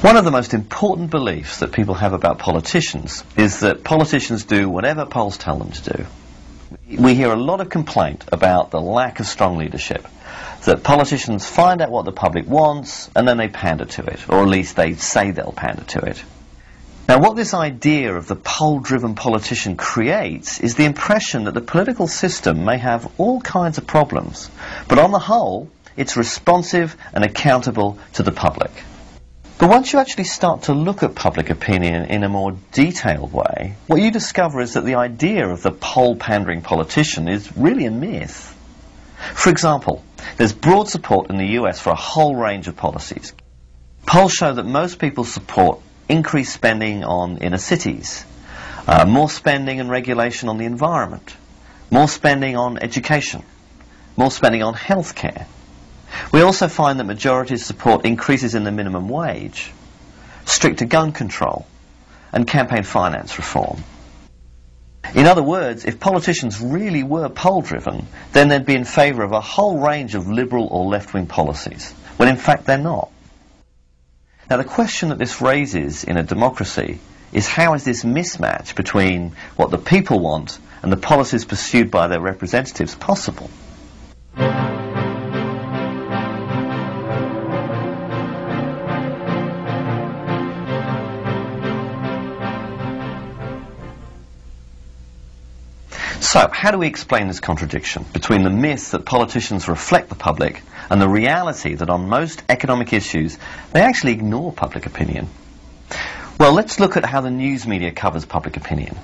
One of the most important beliefs that people have about politicians is that politicians do whatever polls tell them to do. We hear a lot of complaint about the lack of strong leadership, that politicians find out what the public wants and then they pander to it, or at least they say they'll pander to it. Now, what this idea of the poll-driven politician creates is the impression that the political system may have all kinds of problems, but on the whole, it's responsive and accountable to the public. But once you actually start to look at public opinion in a more detailed way, what you discover is that the idea of the poll-pandering politician is really a myth. For example, there's broad support in the US for a whole range of policies. Polls show that most people support increased spending on inner cities, more spending and regulation on the environment, more spending on education, more spending on healthcare. We also find that majorities support increases in the minimum wage, stricter gun control, and campaign finance reform. In other words, if politicians really were poll-driven, then they'd be in favour of a whole range of liberal or left-wing policies, when in fact they're not. Now, the question that this raises in a democracy is how is this mismatch between what the people want and the policies pursued by their representatives possible? So, how do we explain this contradiction between the myth that politicians reflect the public and the reality that on most economic issues they actually ignore public opinion? Well, let's look at how the news media covers public opinion.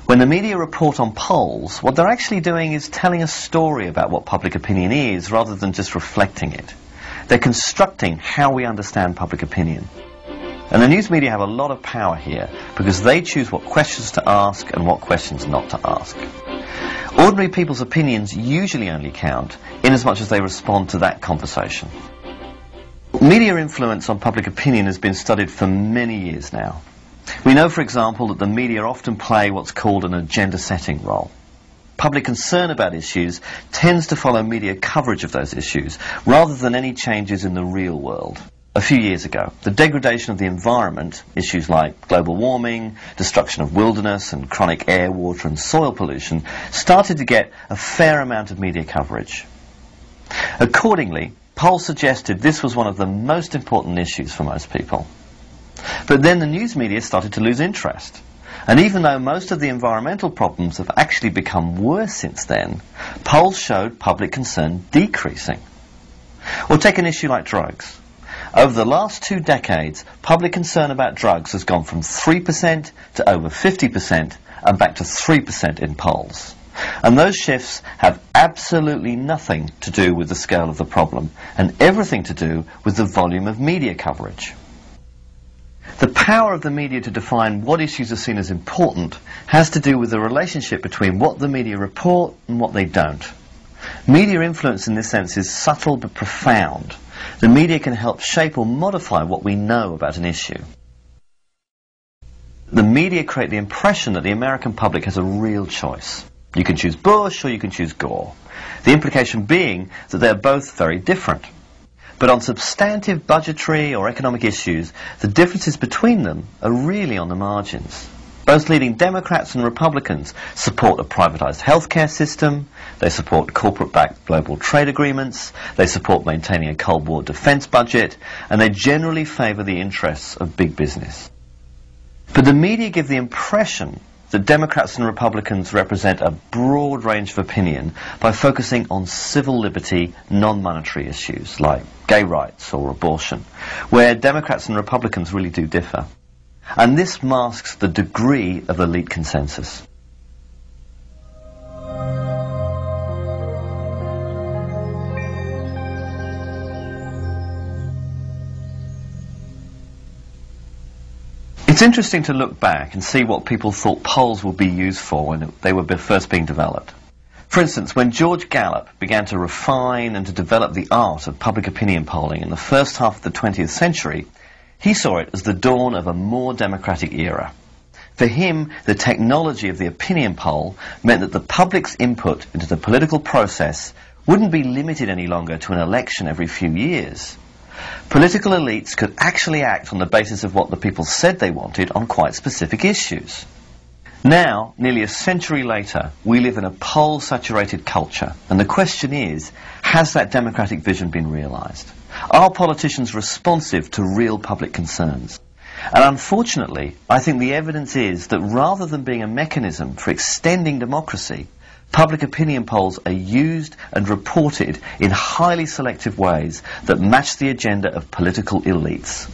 When the media report on polls, what they're actually doing is telling a story about what public opinion is rather than just reflecting it. They're constructing how we understand public opinion. And the news media have a lot of power here because they choose what questions to ask and what questions not to ask. Ordinary people's opinions usually only count in as much as they respond to that conversation. Media influence on public opinion has been studied for many years now. We know, for example, that the media often play what's called an agenda-setting role. Public concern about issues tends to follow media coverage of those issues rather than any changes in the real world. A few years ago, the degradation of the environment, issues like global warming, destruction of wilderness and chronic air, water and soil pollution, started to get a fair amount of media coverage. Accordingly, polls suggested this was one of the most important issues for most people. But then the news media started to lose interest. And even though most of the environmental problems have actually become worse since then, polls showed public concern decreasing. Or take an issue like drugs. Over the last 2 decades, public concern about drugs has gone from 3% to over 50% and back to 3% in polls. And those shifts have absolutely nothing to do with the scale of the problem and everything to do with the volume of media coverage. The power of the media to define what issues are seen as important has to do with the relationship between what the media report and what they don't. Media influence in this sense is subtle but profound. The media can help shape or modify what we know about an issue. The media create the impression that the American public has a real choice. You can choose Bush or you can choose Gore. The implication being that they're both very different. But on substantive budgetary or economic issues, the differences between them are really on the margins. Both leading Democrats and Republicans support a privatized healthcare system, they support corporate-backed global trade agreements, they support maintaining a Cold War defense budget, and they generally favor the interests of big business. But the media give the impression that Democrats and Republicans represent a broad range of opinion by focusing on civil liberty, non-monetary issues like gay rights or abortion, where Democrats and Republicans really do differ. And this masks the degree of elite consensus. It's interesting to look back and see what people thought polls would be used for when they were first being developed. For instance, when George Gallup began to refine and to develop the art of public opinion polling in the first half of the 20th century, he saw it as the dawn of a more democratic era. For him, the technology of the opinion poll meant that the public's input into the political process wouldn't be limited any longer to an election every few years, political elites could actually act on the basis of what the people said they wanted on quite specific issues. Now, nearly a century later, we live in a poll-saturated culture, and the question is, has that democratic vision been realised? Are politicians responsive to real public concerns? And unfortunately, I think the evidence is that rather than being a mechanism for extending democracy, public opinion polls are used and reported in highly selective ways that match the agenda of political elites.